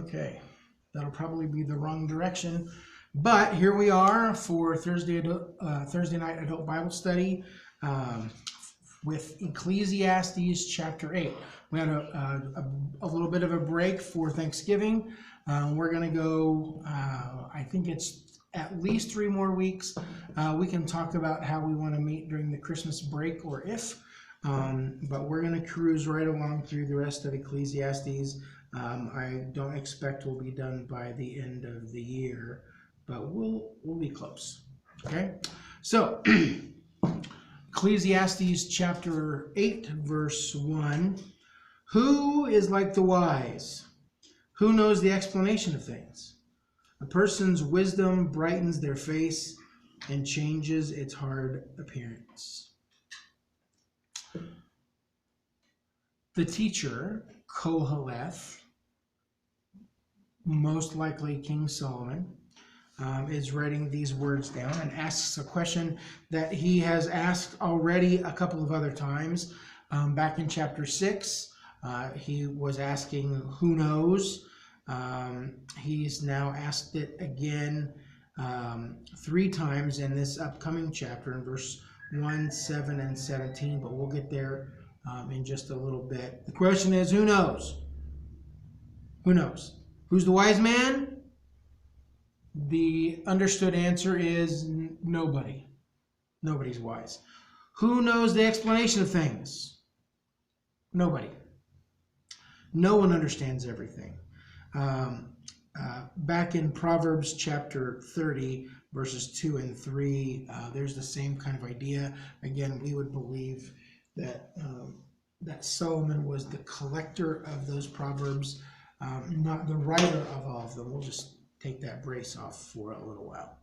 Okay, that'll probably be the wrong direction. But here we are for Thursday night adult Bible study with Ecclesiastes chapter 8. We had a little bit of a break for Thanksgiving. We're going to go, I think it's at least 3 more weeks. We can talk about how we want to meet during the Christmas break or if. But we're going to cruise right along through the rest of Ecclesiastes. I don't expect we'll be done by the end of the year, but we'll be close. Okay, so Ecclesiastes chapter 8, verse 1. Who is like the wise? Who knows the explanation of things? A person's wisdom brightens their face and changes its hard appearance. The teacher, Koheleth, most likely King Solomon, is writing these words down and asks a question that he has asked already a couple of other times. Back in chapter 6, he was asking, who knows? He's now asked it again 3 times in this upcoming chapter in verse 1, 7, and 17, but we'll get there in just a little bit. The question is, who knows? Who knows? Who's the wise man? The understood answer is nobody. Nobody's wise. Who knows the explanation of things? Nobody. No one understands everything. Back in Proverbs chapter 30, verses 2 and 3, there's the same kind of idea. Again, we would believe that Solomon was the collector of those proverbs, not the writer of all of them. We'll just take that brace off for a little while.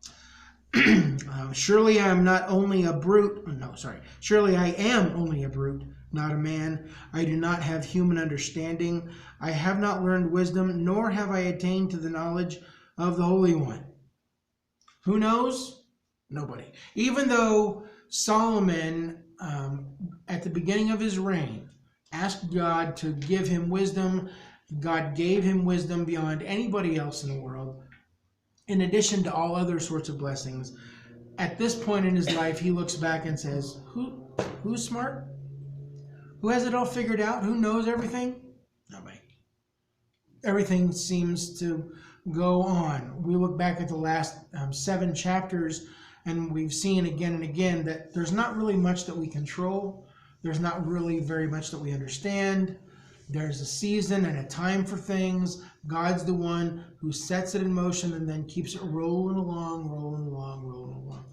Surely I am not only a brute. No, sorry. Surely I am only a brute, not a man. I do not have human understanding. I have not learned wisdom, nor have I attained to the knowledge of the Holy One. Who knows? Nobody. Even though Solomon, at the beginning of his reign, asked God to give him wisdom, God gave him wisdom beyond anybody else in the world, in addition to all other sorts of blessings. At this point in his life, he looks back and says, who's smart? Who has it all figured out? Who knows everything? Nobody. Everything seems to go on. We look back at the last 7 chapters, and we've seen again and again that there's not really much that we control. There's not really very much that we understand. There's a season and a time for things. God's the one who sets it in motion and then keeps it rolling along, rolling along, rolling along.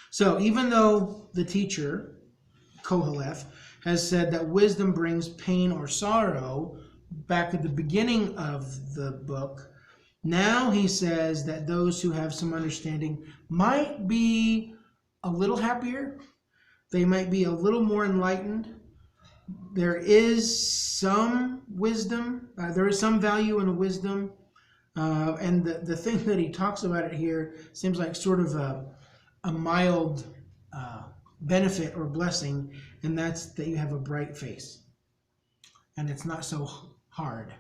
So even though the teacher, Koheleth, has said that wisdom brings pain or sorrow back at the beginning of the book, now he says that those who have some understanding might be a little happier. They might be a little more enlightened. There is some wisdom. There is some value in wisdom. And the thing that he talks about it here seems like sort of a mild benefit or blessing, and that's that you have a bright face. And it's not so hard.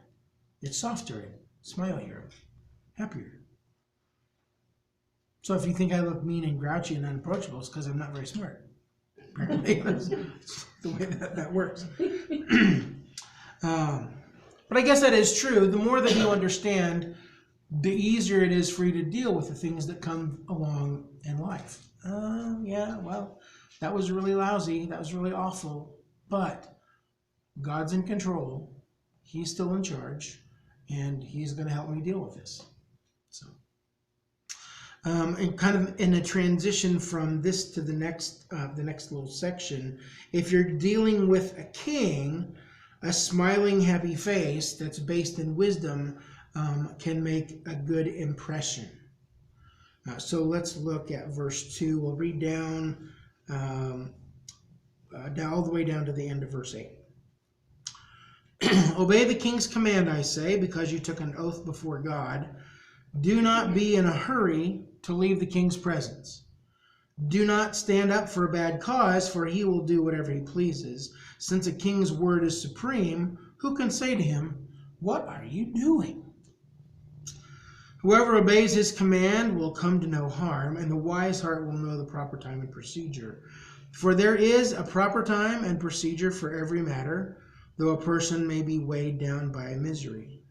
It's softer and smilier, happier. So if you think I look mean and grouchy and unapproachable, it's because I'm not very smart. Apparently, that's the way that works. But I guess that is true. The more that you understand, the easier it is for you to deal with the things that come along in life. Yeah, well, that was really lousy. That was really awful. But God's in control. He's still in charge. And He's going to help me deal with this. So, and kind of in a transition from this to the next little section, if you're dealing with a king, a smiling, happy face that's based in wisdom can make a good impression. So let's look at verse 2. We'll read down all the way down to the end of verse 8. Obey the king's command, I say, because you took an oath before God. Do not be in a hurry to leave the king's presence. Do not stand up for a bad cause, for he will do whatever he pleases. Since a king's word is supreme, who can say to him, What are you doing? Whoever obeys his command will come to no harm, and the wise heart will know the proper time and procedure. For there is a proper time and procedure for every matter, though a person may be weighed down by misery.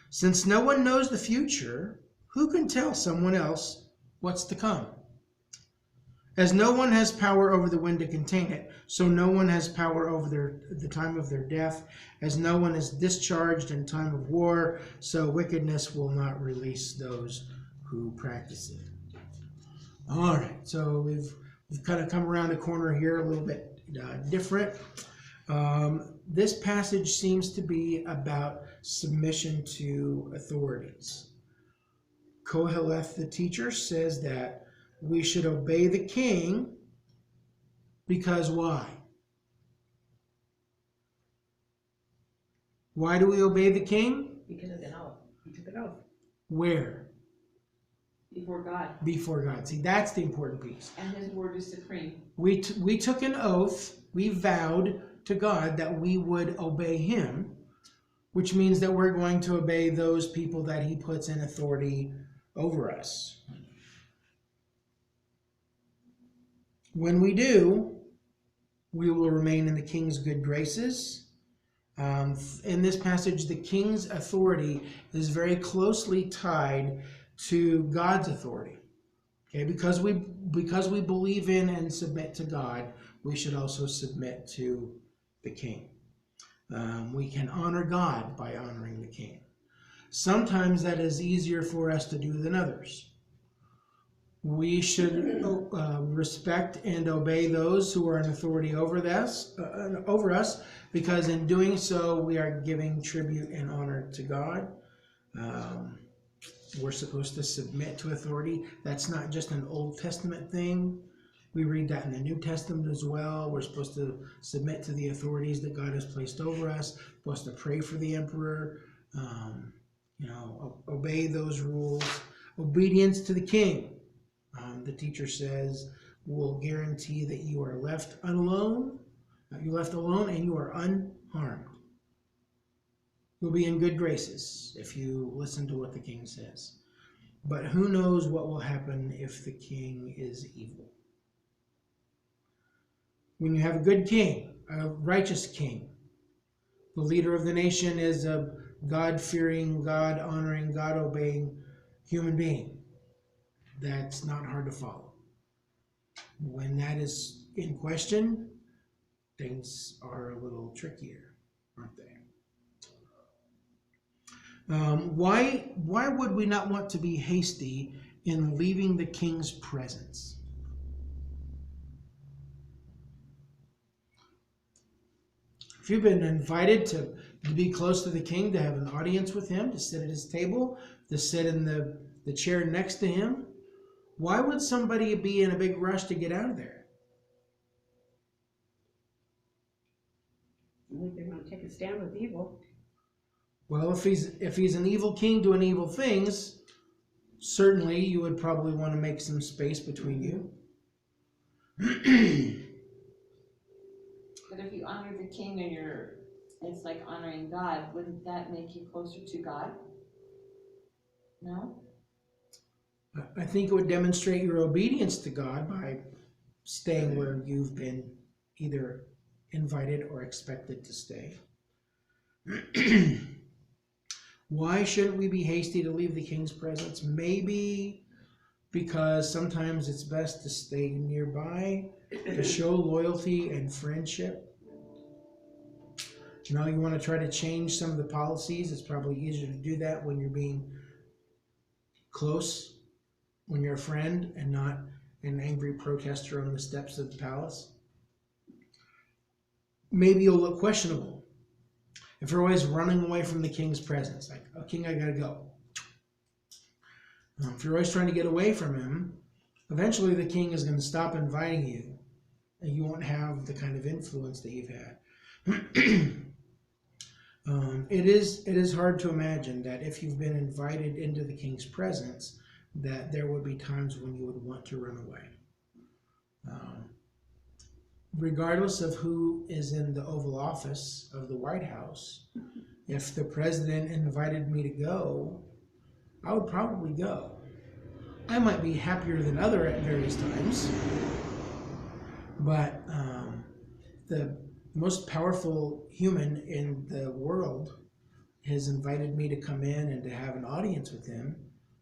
Since no one knows the future, who can tell someone else what's to come? As no one has power over the wind to contain it, so no one has power over the time of their death. As no one is discharged in time of war, so wickedness will not release those who practice it. All right, so we've kind of come around the corner here a little bit different. This passage seems to be about submission to authorities. Koheleth, the teacher, says that we should obey the king because why? Why do we obey the king? Because of the oath. He took an oath. Where? Before God. Before God. See, that's the important piece. And his word is supreme. We took an oath. We vowed to God that we would obey him, which means that we're going to obey those people that he puts in authority over us. When we do, we will remain in the king's good graces. In this passage, the king's authority is very closely tied to God's authority. Okay, because we believe in and submit to God, we should also submit to the king. We can honor God by honoring the king. Sometimes that is easier for us to do than others. We should respect and obey those who are in authority over us, because in doing so, we are giving tribute and honor to God. We're supposed to submit to authority. That's not just an Old Testament thing. We read that in the New Testament as well. We're supposed to submit to the authorities that God has placed over us. We're supposed to pray for the emperor. Obey those rules. Obedience to the king. The teacher says, will guarantee that you are left alone. You're left alone and you are unharmed. You'll be in good graces if you listen to what the king says. But who knows what will happen if the king is evil? When you have a good king, a righteous king, the leader of the nation is a God-fearing, God-honoring, God-obeying human being. That's not hard to follow. When that is in question, things are a little trickier, aren't they? Why would we not want to be hasty in leaving the king's presence? If you've been invited to be close to the king, to have an audience with him, to sit at his table, to sit in the chair next to him, why would somebody be in a big rush to get out of there? I think they want to take a stand with evil. Well, if he's an evil king doing evil things, certainly you would probably want to make some space between you. But if you honor the king and it's like honoring God, wouldn't that make you closer to God? No? I think it would demonstrate your obedience to God by staying where you've been either invited or expected to stay. Why shouldn't we be hasty to leave the king's presence? Maybe because sometimes it's best to stay nearby, to show loyalty and friendship. You want to try to change some of the policies. It's probably easier to do that when you're being close, when you're a friend and not an angry protester on the steps of the palace. Maybe you'll look questionable if you're always running away from the king's presence. Like, oh, king, I gotta go. If you're always trying to get away from him, eventually the king is going to stop inviting you, and you won't have the kind of influence that you've had. It is hard to imagine that if you've been invited into the king's presence, that there would be times when you would want to run away. Regardless of who is in the Oval Office of the White House, If the president invited me to go, I would probably go. I might be happier than other at various times, but the most powerful human in the world has invited me to come in and to have an audience with him.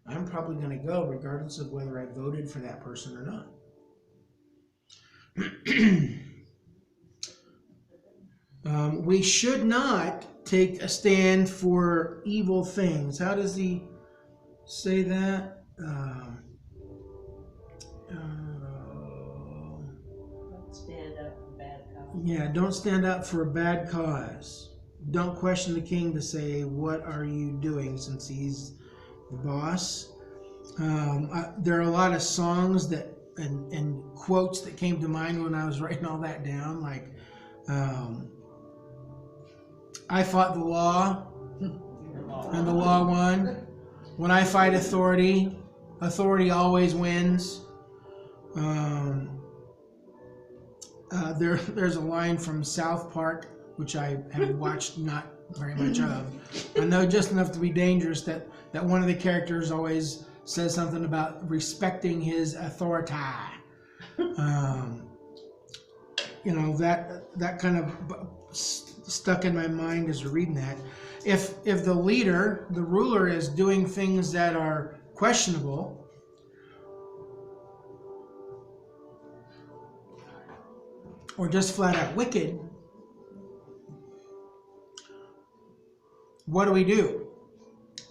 I'm probably going to go regardless of whether I voted for that person or not. We should not take a stand for evil things. How does he say that? Don't stand up for bad cause. Yeah, don't stand up for a bad cause. Don't question the king to say, what are you doing, since he's the boss. There are a lot of songs that and quotes that came to mind when I was writing all that down, like I fought the law and the law won. When I fight authority, authority always wins. There's a line from South Park, which I have watched not very much of. I know just enough to be dangerous that one of the characters always says something about respecting his authority. That kind of stuck in my mind as we're reading that. If the leader, the ruler, is doing things that are questionable, or just flat out wicked, what do?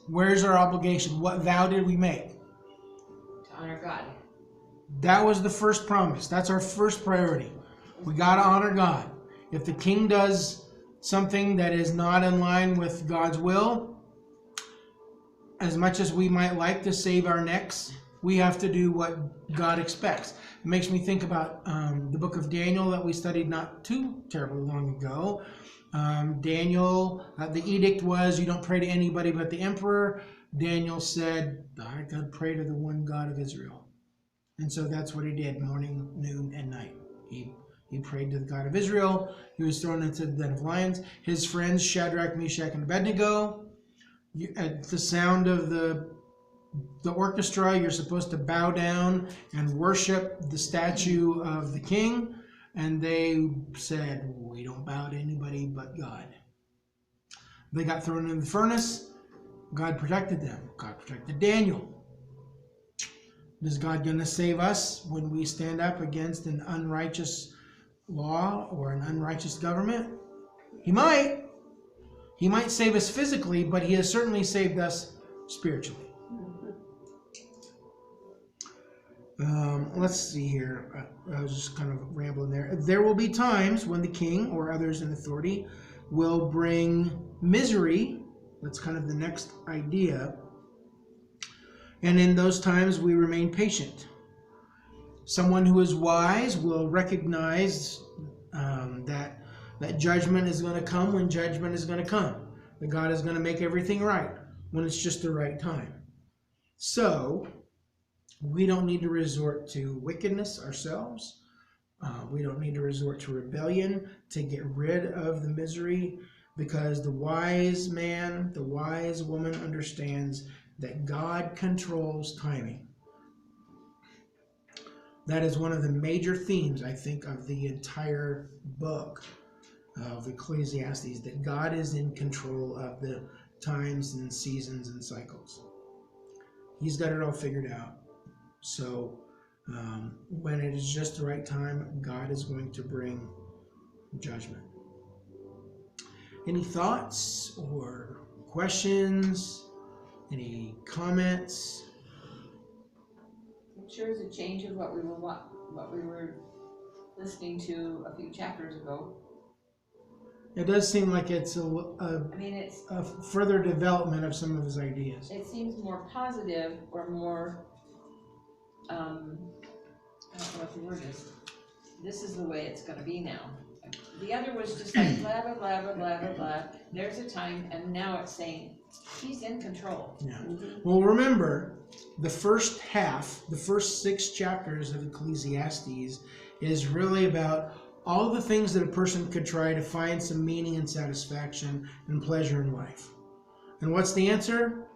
Where's our obligation? What vow did we make? To honor God. That was the first promise. That's our first priority. We got to honor God. If the king does something that is not in line with God's will, as much as we might like to save our necks, we have to do what God expects. It makes me think about the book of Daniel that we studied not too terribly long ago. Daniel, the edict was you don't pray to anybody but the emperor. Daniel said, I gotta pray to the one God of Israel. And so that's what he did, morning, noon, and night. He prayed to the God of Israel. He was thrown into the den of lions. His friends, Shadrach, Meshach, and Abednego, at the sound of the orchestra, you're supposed to bow down and worship the statue of the king. And they said, we don't bow to anybody but God. They got thrown in the furnace. God protected them. God protected Daniel. Is God going to save us when we stand up against an unrighteous law or an unrighteous government? He might. He might save us physically, but he has certainly saved us spiritually. Let's see here. I was just kind of rambling there. There will be times when the king or others in authority will bring misery. That's kind of the next idea. And in those times, we remain patient. Someone who is wise will recognize that judgment is going to come when judgment is going to come. That God is going to make everything right when it's just the right time. So, we don't need to resort to wickedness ourselves. We don't need to resort to rebellion to get rid of the misery, because the wise man, the wise woman understands that God controls timing. That is one of the major themes, I think, of the entire book of Ecclesiastes, that God is in control of the times and seasons and cycles. He's got it all figured out. So when it is just the right time, God is going to bring judgment. Any thoughts or questions? Any comments? It sure is a change of what we were listening to a few chapters ago. It does seem like it's I mean, it's a further development of some of his ideas. It seems more positive or more, I don't know what the word is. This is the way it's going to be now. The other was just like blah, blah, blah, blah, blah, blah, blah. There's a time, and now it's saying he's in control. Yeah. Well, remember, the first 6 chapters of Ecclesiastes is really about all the things that a person could try to find some meaning and satisfaction and pleasure in life. And what's the answer?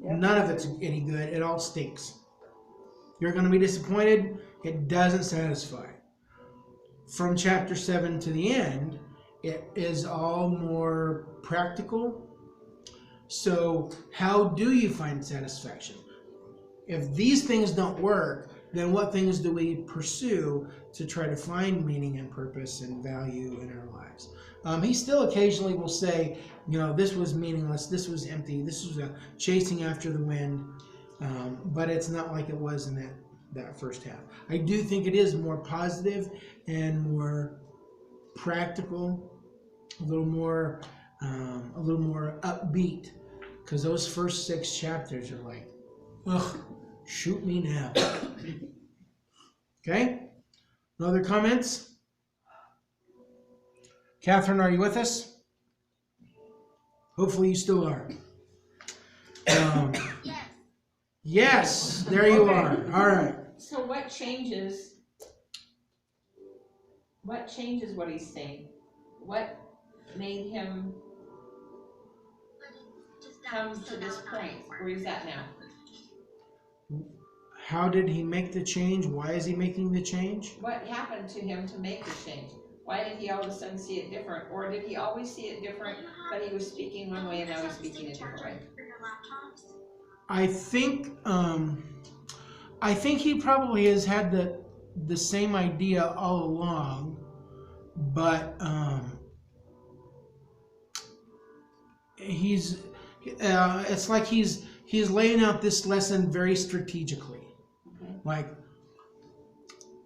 None of it's any good. It all stinks. You're going to be disappointed. It doesn't satisfy. From chapter 7 to the end, it is all more practical. So how do you find satisfaction? If these things don't work, then what things do we pursue to try to find meaning and purpose and value in our lives? He still occasionally will say, this was meaningless, this was empty, this was a chasing after the wind, but it's not like it was in that first half. I do think it is more positive and more practical, a little more upbeat, because those first 6 chapters are like, ugh, shoot me now. Okay? No other comments? Catherine, are you with us? Hopefully you still are. Yes, there you are. All right. So what changes what he's saying? What made him come to this point where he's at now? How did he make the change? Why is he making the change? What happened to him to make the change? Why did he all of a sudden see it different? Or did he always see it different, but he was speaking one way and now he's speaking a different way? I think he probably has had the same idea all along, but it's like he's laying out this lesson very strategically. Okay.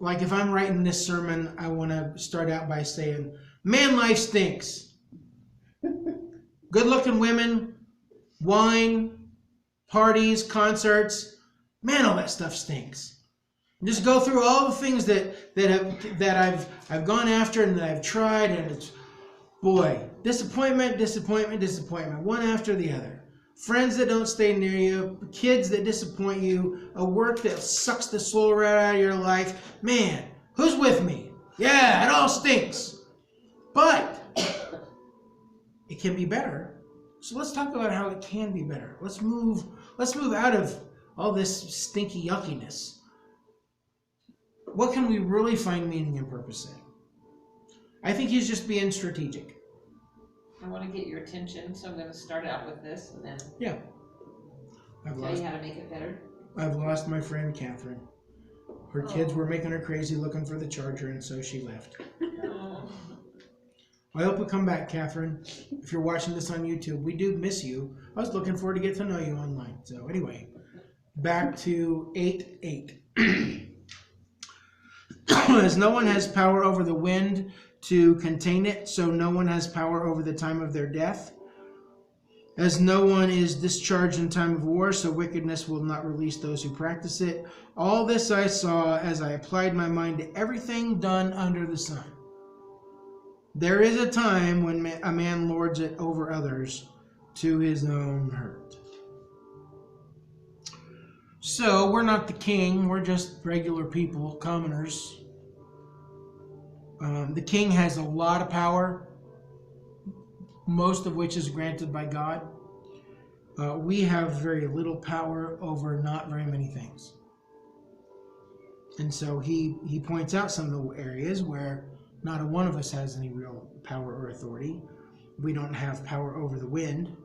Like if I'm writing this sermon, I want to start out by saying, man, life stinks. Good-looking women, wine, parties, concerts, man, all that stuff stinks. And just go through all the things that I've gone after and that I've tried, and it's, boy, disappointment, one after the other. Friends that don't stay near you, kids that disappoint you, a work that sucks the soul right out of your life. Man, who's with me? Yeah, it all stinks. But it can be better. So let's talk about how it can be better. Let's move out of all this stinky yuckiness. What can we really find meaning and purpose in? I think he's just being strategic. I want to get your attention, so I'm going to start out with this and then Tell you how to make it better. I've lost my friend Catherine. Her kids were making her crazy looking for the charger, and so she left. Oh. I hope you come back, Catherine. If you're watching this on YouTube, we do miss you. I was looking forward to get to know you online. So anyway, back to 8:8. As no one has power over the wind to contain it, so no one has power over the time of their death. As no one is discharged in time of war, so wickedness will not release those who practice it. All this I saw as I applied my mind to everything done under the sun. There is a time when a man lords it over others to his own hurt. So we're not the king, we're just regular people, commoners. The king has a lot of power, most of which is granted by God. We have very little power over not very many things. And so he points out some of the areas where not a one of us has any real power or authority. We don't have power over the wind.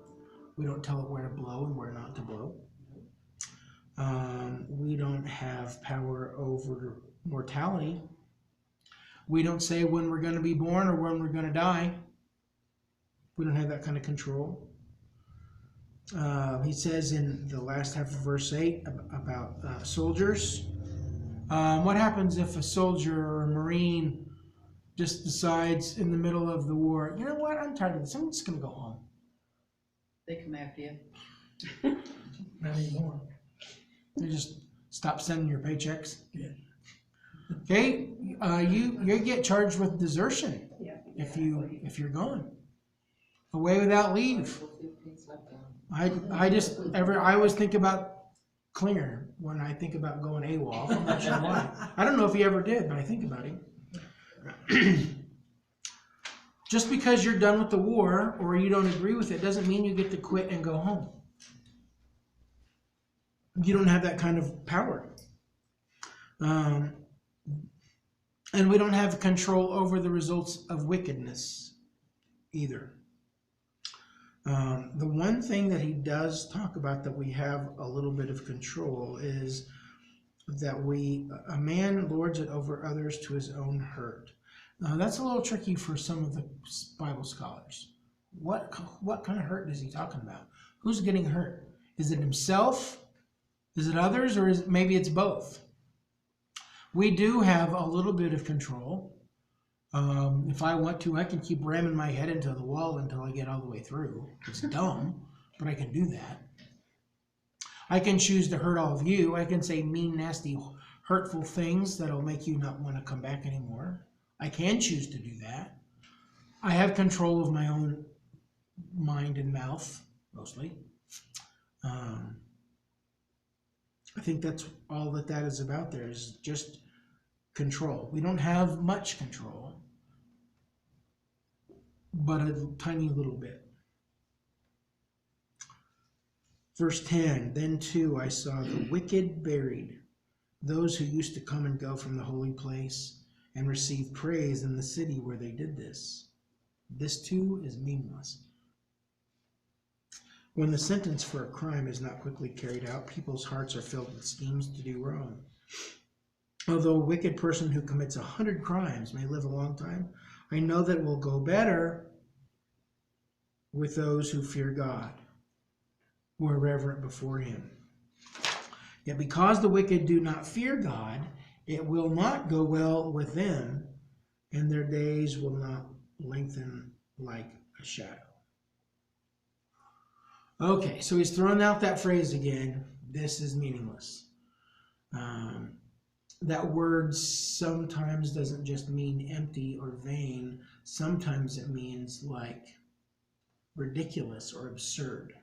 We don't tell it where to blow and where not to blow. We don't have power over mortality. We don't say when we're going to be born or when we're going to die. We don't have that kind of control. He says in the last half of verse 8 about soldiers. What happens if a soldier or a Marine just decides in the middle of the war, you know what, I'm tired of this, I'm just going to go home. They come after you. Not anymore. They just stop sending your paychecks. Yeah. Okay, you get charged with desertion if you're gone. Away without leave. I always think about Klinger when I think about going AWOL. I'm not sure why. I don't know if he ever did, but I think about him. Just because you're done with the war or you don't agree with it doesn't mean you get to quit and go home. You don't have that kind of power. And we don't have control over the results of wickedness either. The one thing that he does talk about that we have a little bit of control is that a man lords it over others to his own hurt. That's a little tricky for some of the Bible scholars. What kind of hurt is he talking about? Who's getting hurt? Is it himself? Is it others? Or maybe it's both? We do have a little bit of control. If I want to, I can keep ramming my head into the wall until I get all the way through. It's dumb, but I can do that. I can choose to hurt all of you. I can say mean, nasty, hurtful things that'll make you not want to come back anymore. I can choose to do that. I have control of my own mind and mouth, mostly. I think that's all that is about there, is just control. We don't have much control, but a tiny little bit. Verse 10, then too I saw the wicked buried, those who used to come and go from the holy place and receive praise in the city where they did this. This too is meaningless. When the sentence for a crime is not quickly carried out, people's hearts are filled with schemes to do wrong. Although a wicked person who commits 100 crimes may live a long time, I know that it will go better with those who fear God, who are reverent before him. Yet because the wicked do not fear God, it will not go well with them, and their days will not lengthen like a shadow. Okay, so he's throwing out that phrase again. This is meaningless. That word sometimes doesn't just mean empty or vain. Sometimes it means like ridiculous or absurd.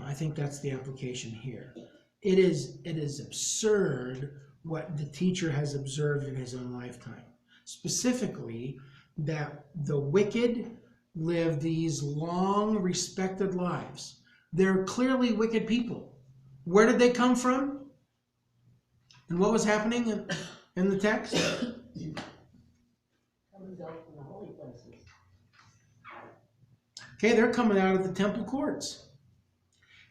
I think that's the application here. It is absurd what the teacher has observed in his own lifetime. Specifically, that the wicked live these long, respected lives. They're clearly wicked people. Where did they come from? And what was happening in the text? Coming down from the holy places. Okay, they're coming out of the temple courts.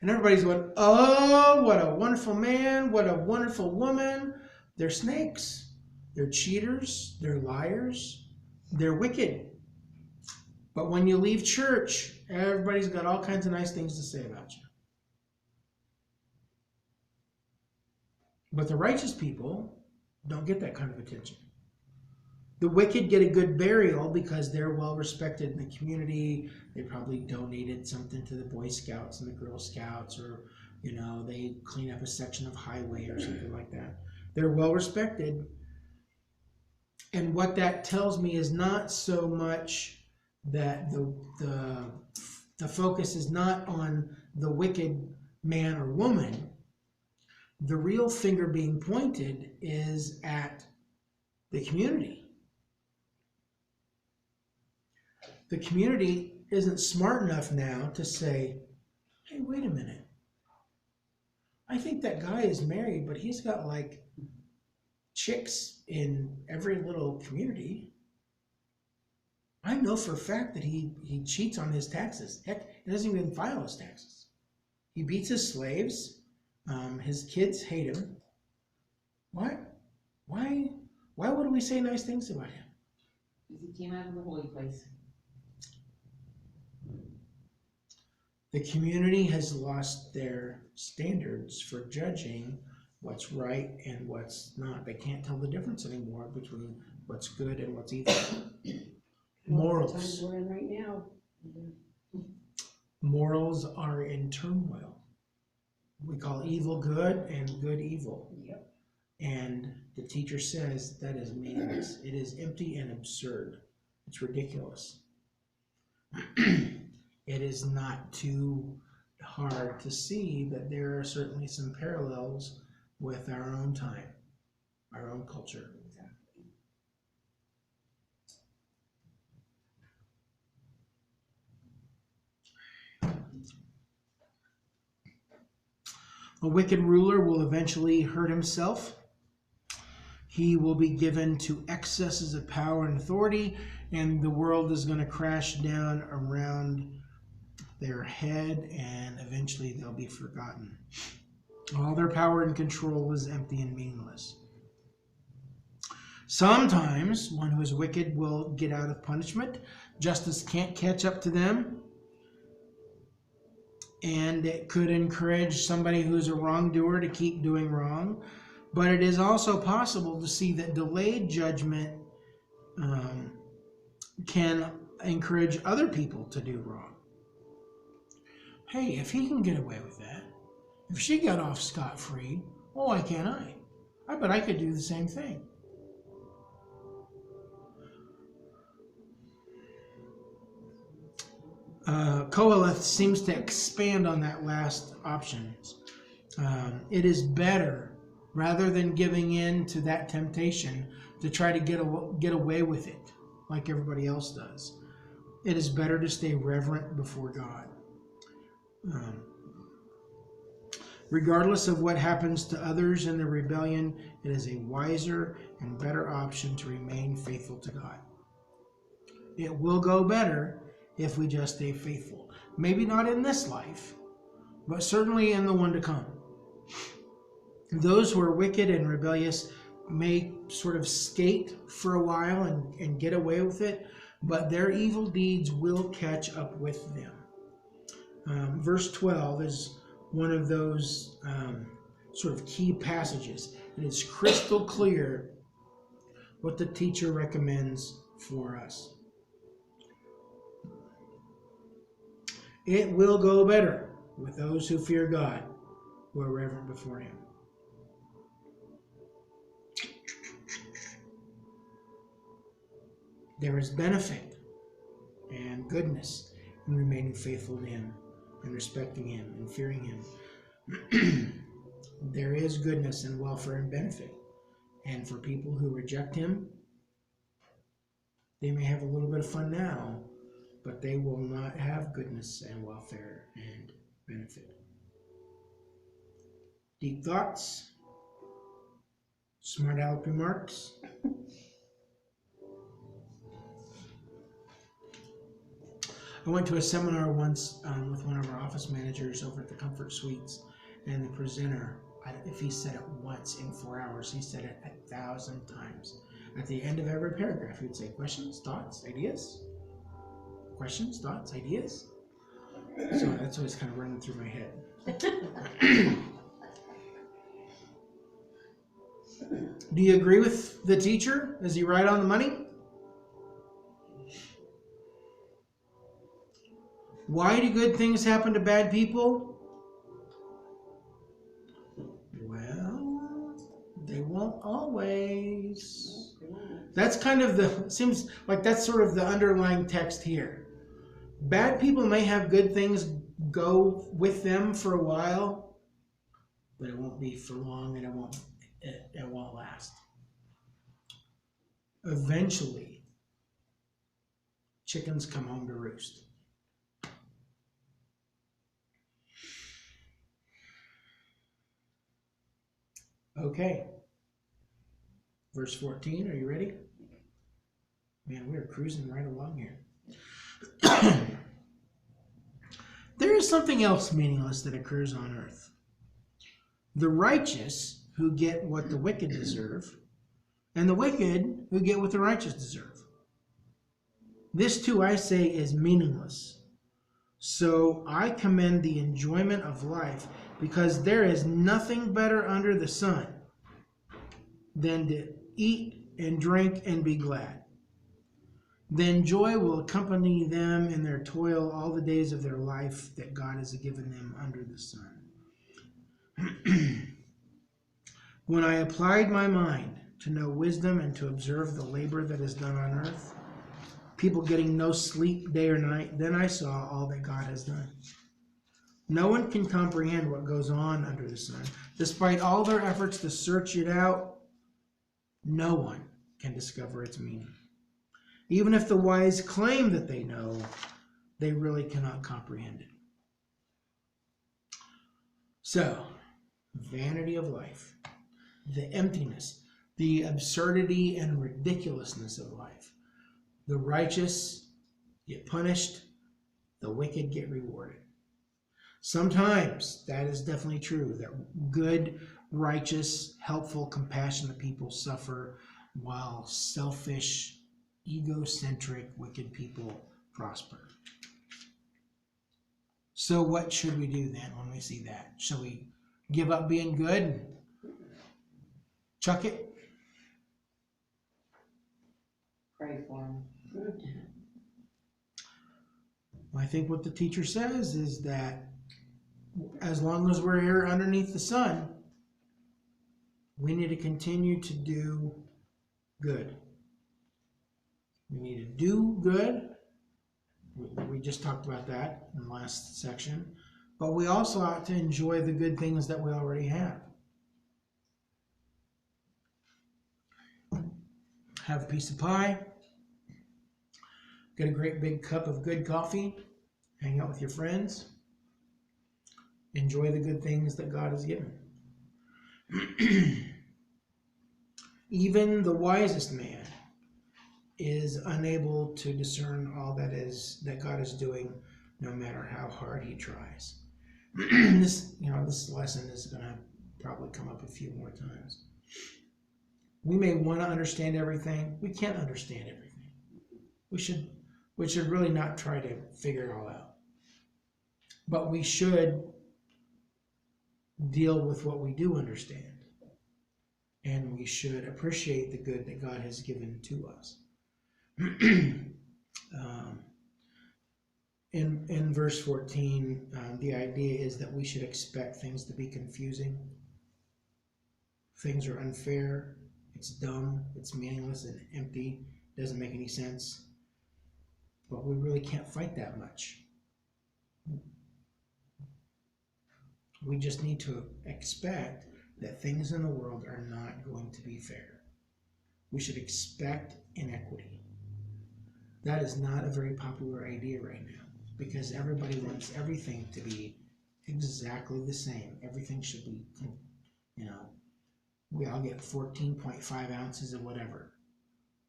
And everybody's going, oh, what a wonderful man, what a wonderful woman. They're snakes. They're cheaters. They're liars. They're wicked. But when you leave church, everybody's got all kinds of nice things to say about you. But the righteous people don't get that kind of attention. The wicked get a good burial because they're well respected in the community. They probably donated something to the Boy Scouts and the Girl Scouts, or, they clean up a section of highway or something like that. They're well respected. And what that tells me is not so much that the focus is not on the wicked man or woman. The real finger being pointed is at the community. The community isn't smart enough now to say, hey, wait a minute. I think that guy is married, but he's got like chicks in every little community. I know for a fact that he cheats on his taxes. Heck, he doesn't even file his taxes. He beats his slaves. His kids hate him. Why would we say nice things about him? Because he came out of the holy place. The community has lost their standards for judging what's right and what's not. They can't tell the difference anymore between what's good and what's evil. Morals. The times we're in right now. Morals are in turmoil. We call evil good and good evil. Yep. And the teacher says that is meaningless. It is empty and absurd. It's ridiculous. It is not too hard to see that there are certainly some parallels with our own time, our own culture. A wicked ruler will eventually hurt himself. He will be given to excesses of power and authority, and the world is going to crash down around their head, and eventually they'll be forgotten. All their power and control is empty and meaningless. Sometimes one who is wicked will get out of punishment. Justice can't catch up to them. And it could encourage somebody who's a wrongdoer to keep doing wrong. But it is also possible to see that delayed judgment can encourage other people to do wrong. Hey, if he can get away with that, if she got off scot-free, why can't I? I bet I could do the same thing. Koheleth seems to expand on that last option. It is better, rather than giving in to that temptation, to try to get away with it like everybody else does. It is better to stay reverent before God. Regardless of what happens to others in the rebellion, it is a wiser and better option to remain faithful to God. It will go better if we just stay faithful. Maybe not in this life, but certainly in the one to come. Those who are wicked and rebellious may sort of skate for a while and get away with it, but their evil deeds will catch up with them. Verse 12 is one of those sort of key passages. It is crystal clear what the teacher recommends for us. It will go better with those who fear God, who are reverent before him. There is benefit and goodness in remaining faithful to him and respecting him and fearing him. There is goodness and welfare and benefit. And for people who reject him, they may have a little bit of fun now, but they will not have goodness and welfare and benefit. Deep thoughts? Smart aleck remarks? I went to a seminar once with one of our office managers over at the Comfort Suites, and the presenter, if he said it once in 4 hours, he said it 1,000 times. At the end of every paragraph, he would say, questions, thoughts, ideas? Questions, thoughts, ideas? So that's always kind of running through my head. Do you agree with the teacher? Is he right on the money? Why do good things happen to bad people? Well, they won't always. That's kind of seems like that's sort of the underlying text here. Bad people may have good things go with them for a while, but it won't be for long, and it won't last. Eventually, chickens come home to roost. Okay. Verse 14, are you ready? Man, we are cruising right along here. There is something else meaningless that occurs on earth. The righteous who get what the wicked deserve, and the wicked who get what the righteous deserve. This too, I say, is meaningless. So I commend the enjoyment of life, because there is nothing better under the sun than to eat and drink and be glad. Then joy will accompany them in their toil all the days of their life that God has given them under the sun. When I applied my mind to know wisdom and to observe the labor that is done on earth, people getting no sleep day or night, then I saw all that God has done. No one can comprehend what goes on under the sun. Despite all their efforts to search it out, no one can discover its meaning. Even if the wise claim that they know, they really cannot comprehend it. So, vanity of life, the emptiness, the absurdity and ridiculousness of life. The righteous get punished, the wicked get rewarded. Sometimes that is definitely true, that good, righteous, helpful, compassionate people suffer while selfish, egocentric, wicked people prosper. So what should we do then when we see that? Shall we give up being good and chuck it? Pray for them. I think what the teacher says is that as long as we're here underneath the sun, we need to continue to do good. We need to do good. We just talked about that in the last section. But we also ought to enjoy the good things that we already have. Have a piece of pie. Get a great big cup of good coffee. Hang out with your friends. Enjoy the good things that God has given. Even the wisest man is unable to discern all that God is doing, no matter how hard he tries. This lesson is going to probably come up a few more times. We may want to understand everything. We can't understand everything. We should really not try to figure it all out. But we should deal with what we do understand. And we should appreciate the good that God has given to us. In verse 14, the idea is that we should expect things to be confusing. Things are unfair, it's dumb, it's meaningless and empty, doesn't make any sense. But we really can't fight that much. We just need to expect that things in the world are not going to be fair. We should expect inequity. That is not a very popular idea right now because everybody wants everything to be exactly the same. Everything should be, we all get 14.5 ounces of whatever.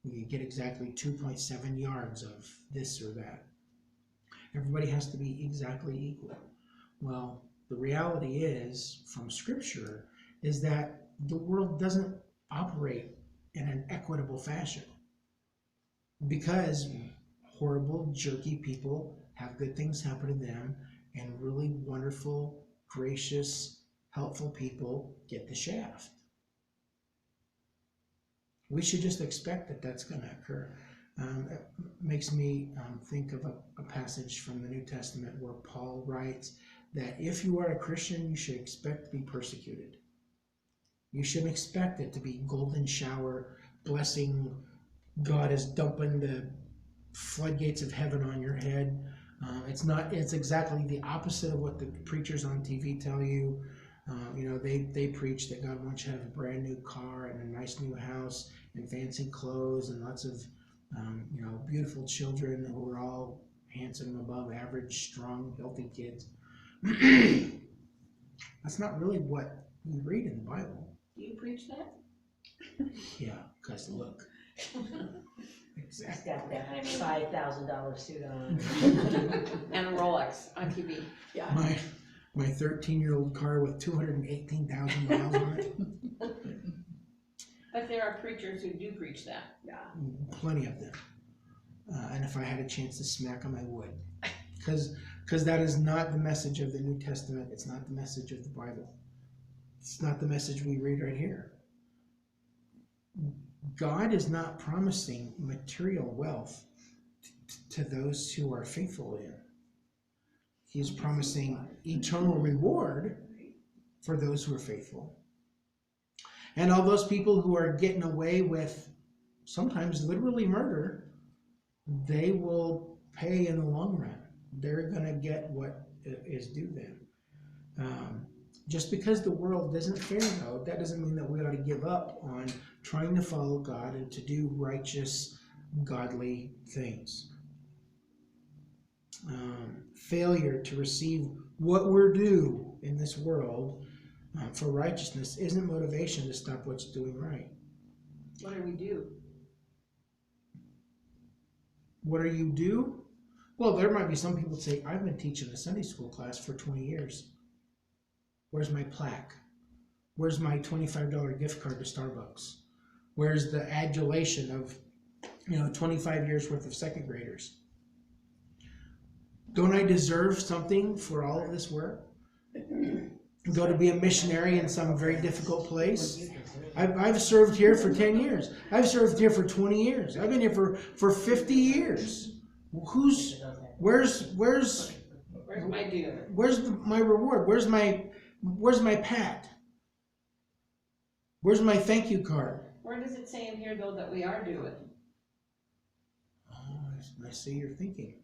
We get exactly 2.7 yards of this or that. Everybody has to be exactly equal. Well, the reality is, from Scripture, is that the world doesn't operate in an equitable fashion because horrible, jerky people have good things happen to them and really wonderful, gracious, helpful people get the shaft. We should just expect that that's going to occur. It makes me think of a passage from the New Testament where Paul writes that if you are a Christian, you should expect to be persecuted. You shouldn't expect it to be golden shower, blessing, God is dumping the floodgates of heaven on your head. It's exactly the opposite of what the preachers on TV tell you. They preach that God wants you to have a brand new car and a nice new house and fancy clothes and lots of beautiful children who are all handsome, above average, strong, healthy kids. That's not really what we read in the Bible. Do you preach that? Yeah, because look. He's Exactly. got that $5,000 suit on. And a Rolex on TV. Yeah. My 13-year-old car with 218,000 miles on it. But there are preachers who do preach that. Yeah. Plenty of them. And if I had a chance to smack them, I would. Because that is not the message of the New Testament. It's not the message of the Bible. It's not the message we read right here. God is not promising material wealth to those who are faithful in. He is promising eternal reward for those who are faithful. And all those people who are getting away with sometimes literally murder, they will pay in the long run. They're going to get what is due them. Just because the world isn't fair, though, that doesn't mean that we ought to give up on trying to follow God and to do righteous, godly things. failure to receive what we're due in this world for righteousness isn't motivation to stop what's doing right. What do we do? What are you due? Well, there might be some people that say, I've been teaching a Sunday school class for 20 years. Where's my plaque? Where's my $25 gift card to Starbucks? Where's the adulation of 25 years worth of second graders? Don't I deserve something for all of this work? Go to be a missionary in some very difficult place? I've served here for 10 years. I've served here for 20 years. I've been here for 50 years. Where's my due? Where's my reward? Where's my pat? Where's my thank you card? Where does it say in here though that we are due it? Oh, I see you're thinking.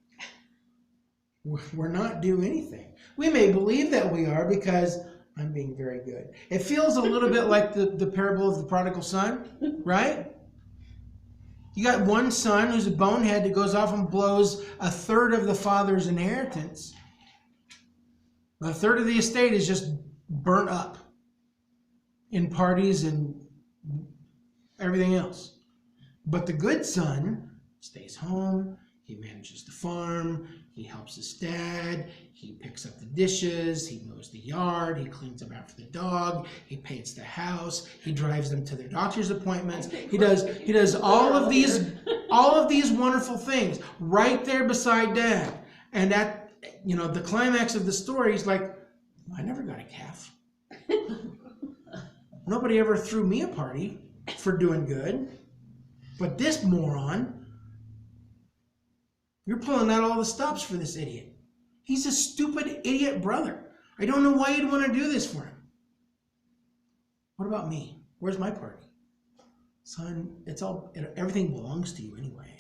We're not due anything. We may believe that we are because I'm being very good. It feels a little bit like the parable of the prodigal son, right? You got one son who's a bonehead that goes off and blows a third of the father's inheritance. A third of the estate is just burnt up in parties and everything else. But the good son stays home. He manages the farm. He helps his dad. He picks up the dishes. He mows the yard. He cleans up after the dog. He paints the house. He drives them to their doctor's appointments. He does all of these wonderful things right there beside dad. And at the climax of the story, he's like, I never got a calf. Nobody ever threw me a party for doing good. But this moron, you're pulling out all the stops for this idiot. He's a stupid idiot brother. I don't know why you'd want to do this for him. What about me? Where's my party? Son, everything belongs to you anyway.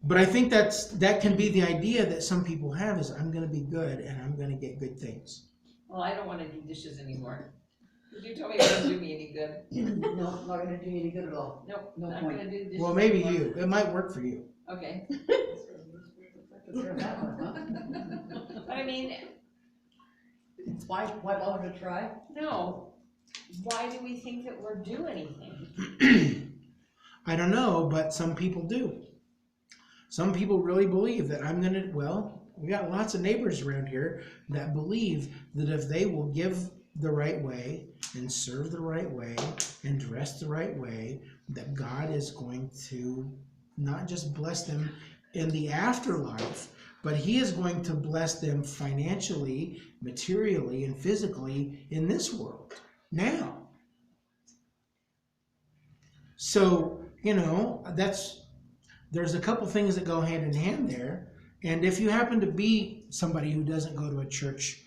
But I think that can be the idea that some people have is I'm going to be good and I'm going to get good things. Well, I don't want to do dishes anymore. You told me it wouldn't do me any good. No, not gonna do you any good at all. Nope, No not point. gonna do dishes. Well, maybe anymore. you. It might work for you. Okay. That one, huh? But I mean, Why bother to try? no. Why do we think that we're due anything? I don't know, but some people do. Some people really believe that we got lots of neighbors around here that believe that if they will give the right way and serve the right way and dress the right way, that God is going to not just bless them in the afterlife, but he is going to bless them financially, materially, and physically in this world now. So, there's a couple things that go hand in hand there. And if you happen to be somebody who doesn't go to a church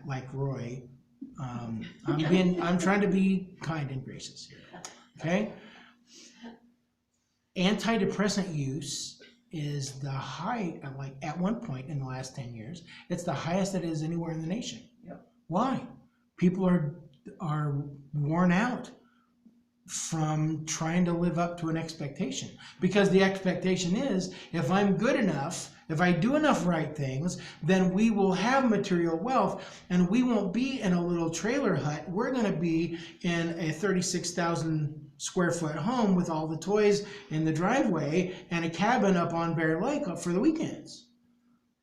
like Roy, I'm trying to be kind and gracious here, okay? Antidepressant use is the high, at one point in the last 10 years, it's the highest it is anywhere in the nation. Yep. Why? People are worn out from trying to live up to an expectation. Because the expectation is, if I'm good enough, if I do enough right things, then we will have material wealth, and we won't be in a little trailer hut. We're going to be in a 36,000 square foot home with all the toys in the driveway and a cabin up on Bear Lake for the weekends.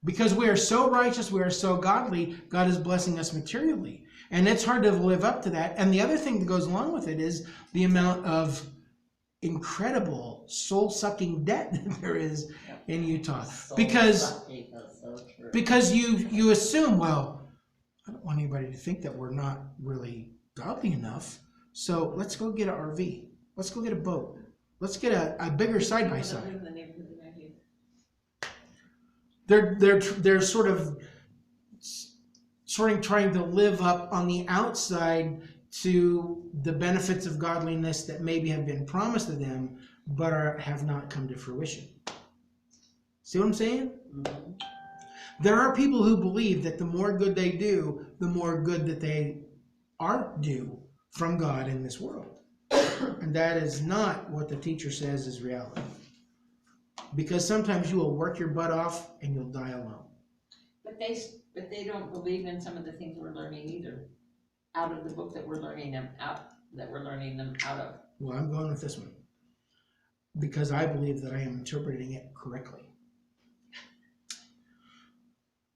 Because we are so righteous, we are so godly, God is blessing us materially. And it's hard to live up to that. And the other thing that goes along with it is the amount of incredible soul-sucking debt that there is in Utah. Because you assume, well, I don't want anybody to think that we're not really godly enough. So let's go get an RV. Let's go get a boat. Let's get a bigger side-by-side. They're sort of trying to live up on the outside to the benefits of godliness that maybe have been promised to them, but have not come to fruition. See what I'm saying? Mm-hmm. There are people who believe that the more good they do, the more good that they are due from God in this world. And that is not what the teacher says is reality. Because sometimes you will work your butt off and you'll die alone. But they don't believe in some of the things we're learning either, out of the book that we're learning them out of. Well, I'm going with this one. Because I believe that I am interpreting it correctly.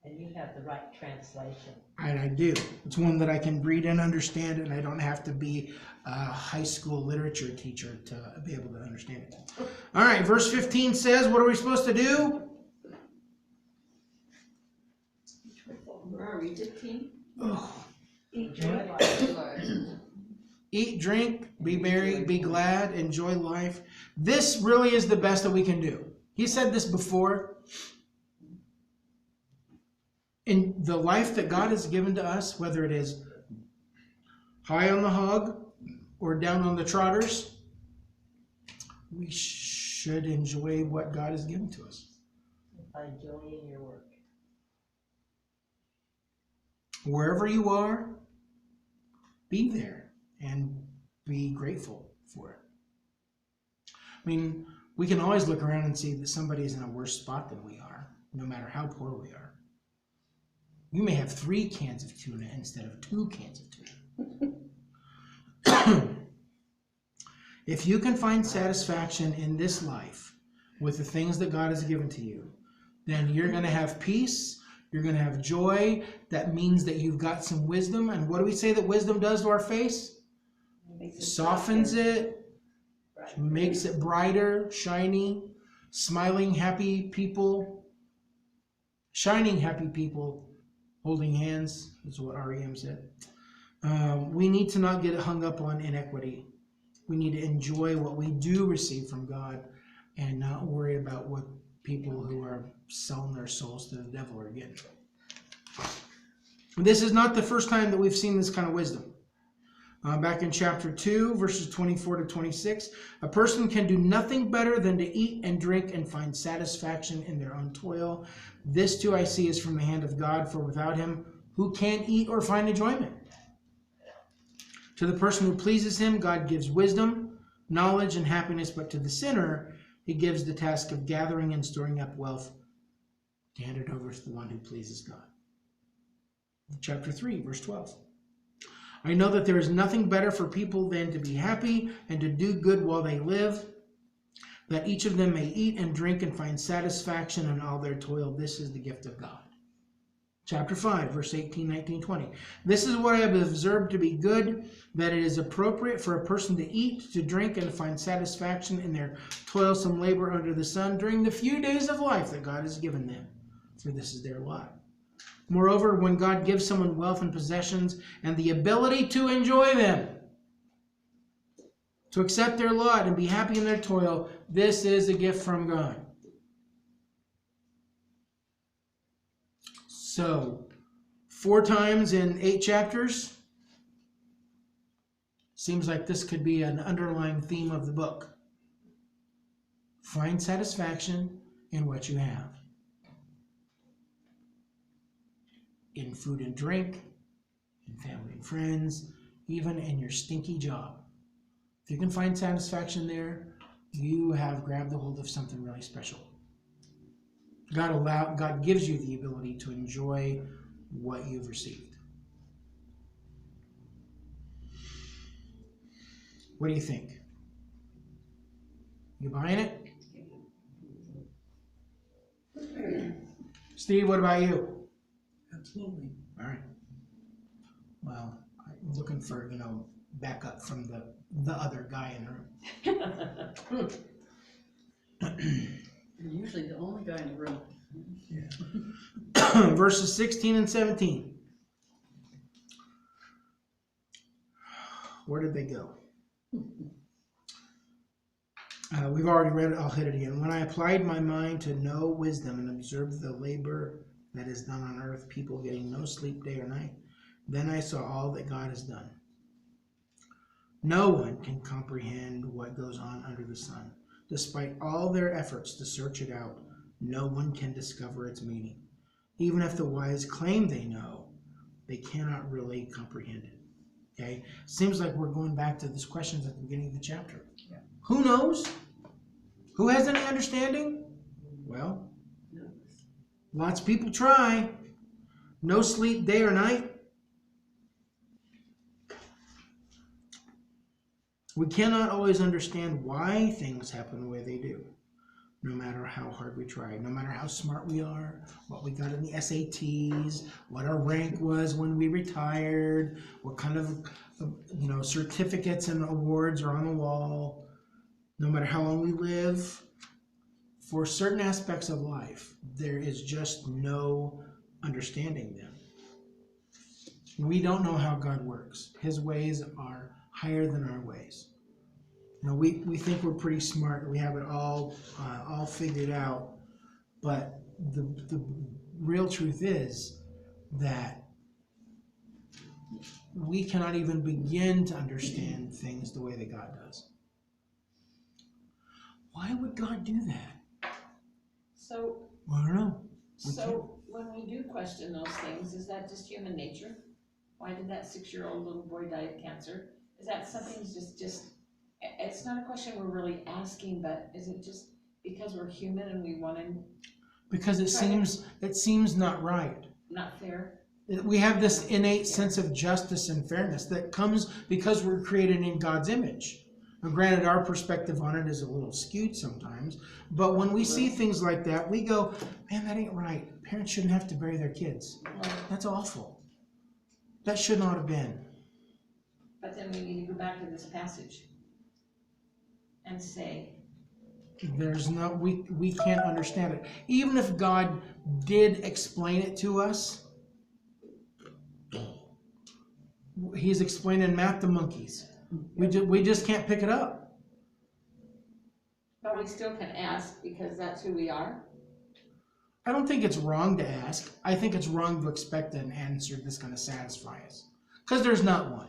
And you have the right translation. And I do. It's one that I can read and understand, and I don't have to be a high school literature teacher to be able to understand it. All right, verse 15 says, what are we supposed to do? Where are we, 15? Oh. Eat, drink, Eat, drink, be merry, be glad, enjoy life. This really is the best that we can do. He said this before. In the life that God has given to us, whether it is high on the hog or down on the trotters, we should enjoy what God has given to us. find joy in your work. Wherever you are, be there and be grateful for it. I mean, we can always look around and see that somebody is in a worse spot than we are, no matter how poor we are. You may have 3 cans of tuna instead of 2 cans of tuna. If you can find satisfaction in this life with the things that God has given to you, then you're going to have peace. You're going to have joy. That means that you've got some wisdom. And what do we say that wisdom does to our face? Softens it, makes it brighter, shiny, smiling, happy people, shining, happy people, holding hands, is what REM said. We need to not get hung up on inequity. We need to enjoy what we do receive from God and not worry about what people who are selling their souls to the devil are getting. This is not the first time that we've seen this kind of wisdom. Back in chapter 2, verses 24 to 26, a person can do nothing better than to eat and drink and find satisfaction in their own toil. This too I see is from the hand of God, for without him, who can eat or find enjoyment? To the person who pleases him, God gives wisdom, knowledge, and happiness, but to the sinner, he gives the task of gathering and storing up wealth to hand it over to the one who pleases God. Chapter 3, verse 12. I know that there is nothing better for people than to be happy and to do good while they live, that each of them may eat and drink and find satisfaction in all their toil. This is the gift of God. Chapter 5, verse 18, 19, 20. This is what I have observed to be good, that it is appropriate for a person to eat, to drink, and find satisfaction in their toilsome labor under the sun during the few days of life that God has given them, for this is their lot. Moreover, when God gives someone wealth and possessions and the ability to enjoy them, to accept their lot and be happy in their toil, this is a gift from God. So, 4 times in 8 chapters, seems like this could be an underlying theme of the book. Find satisfaction in what you have. In food and drink, in family and friends, even in your stinky job. If you can find satisfaction there, you have grabbed a hold of something really special. God gives you the ability to enjoy what you've received. What do you think? You buying it? Steve, what about you? Absolutely. All right. Well, I'm looking for, backup from the other guy in the room. You're usually the only guy in the room. Yeah. Verses 16 and 17. Where did they go? We've already read it. I'll hit it again. When I applied my mind to know wisdom and observed the labor that is done on earth, people getting no sleep day or night, then I saw all that God has done. No one can comprehend what goes on under the sun. Despite all their efforts to search it out, no one can discover its meaning. Even if the wise claim they know, they cannot really comprehend it. Okay? Seems like we're going back to these questions at the beginning of the chapter. Yeah. Who knows? Who has any understanding? Well, lots of people try. No sleep day or night. We cannot always understand why things happen the way they do, no matter how hard we try, no matter how smart we are, what we got in the SATs, what our rank was when we retired, what kind of certificates and awards are on the wall, no matter how long we live. For certain aspects of life, there is just no understanding them. We don't know how God works. His ways are higher than our ways. We think we're pretty smart. We have it all figured out. But the real truth is that we cannot even begin to understand things the way that God does. Why would God do that? So, I don't know. so when we do question those things, is that just human nature? Why did that 6-year-old little boy die of cancer? Is that something just, it's not a question we're really asking, but is it just because we're human and we want to? Because it seems not right. Not fair? We have this innate sense of justice and fairness that comes because we're created in God's image. Now, granted, our perspective on it is a little skewed sometimes, but when we see things like that, we go, man, that ain't right. Parents shouldn't have to bury their kids. That's awful. That should not have been. But then we need to go back to this passage and say, we can't understand it. Even if God did explain it to us, he's explaining math to monkeys. We just can't pick it up. but we still can ask because that's who we are. I don't think it's wrong to ask. I think it's wrong to expect an answer that's going to satisfy us. Because there's not one.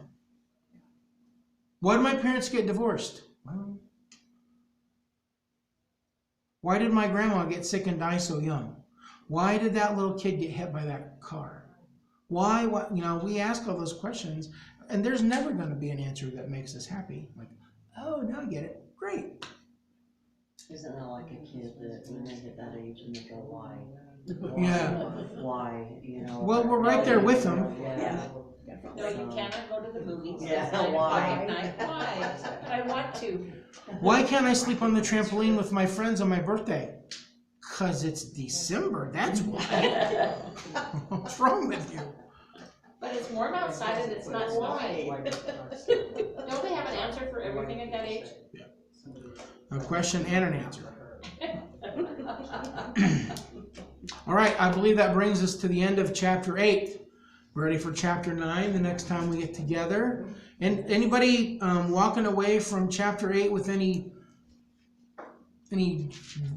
Why did my parents get divorced? Well, why did my grandma get sick and die so young? Why did that little kid get hit by that car? Why? What? We ask all those questions, and there's never going to be an answer that makes us happy. Like, oh, now I get it. Great. Isn't that like a kid that when they hit that age and they go, why? Yeah. Why? Well, we're right there with them. Yeah. No, you cannot go to the movies. Yeah, It's 9 o'clock why? at night. Why? But I want to. Why can't I sleep on the trampoline with my friends on my birthday? Because it's December, that's why. What's wrong with you? But it's warm outside and it's not snowing. Don't they have an answer for everything at that age? A question and an answer. All right, I believe that brings us to the end of chapter 8. We're ready for chapter 9 the next time we get together. And anybody walking away from chapter 8 with any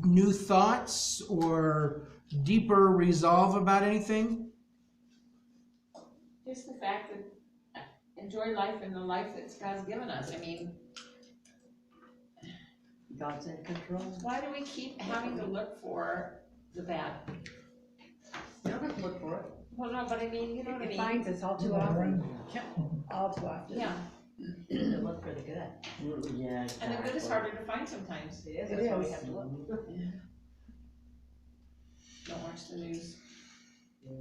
new thoughts or deeper resolve about anything? Just the fact that enjoy life and the life that God's given us. I mean, God's in control. why do we keep having to look for the bad? You don't have to look for it. Well, no, but I mean, you know what I It mean? finds us all too often. All too often. Yeah, To look for the good. Yeah, exactly. and the good is harder to find sometimes. It is, It that's why we is. have to look. Don't watch the news. Yeah.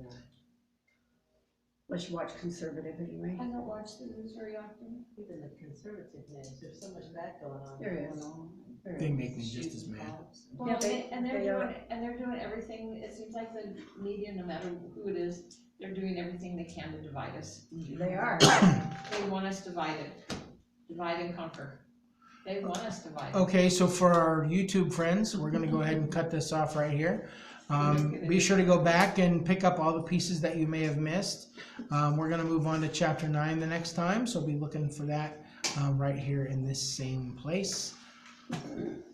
Unless you watch conservative anyway. I don't watch the news very often. Even the conservative news, there's so much of that going on. There is. There They is. make me just as mad. Well, Yeah, and they're they are. doing, and they're doing everything, it seems like the media, no matter who it is, they're doing everything they can to divide us. They are. They want us divided, divide and conquer. They want us divided. Okay, so for our YouTube friends, we're going to go ahead and cut this off right here. Be sure to go back and pick up all the pieces that you may have missed. We're going to move on to chapter 9 the next time, so be looking for that right here in this same place.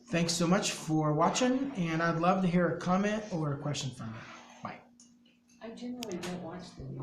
Thanks so much for watching, and I'd love to hear a comment or a question from you. Bye. I generally don't watch the news.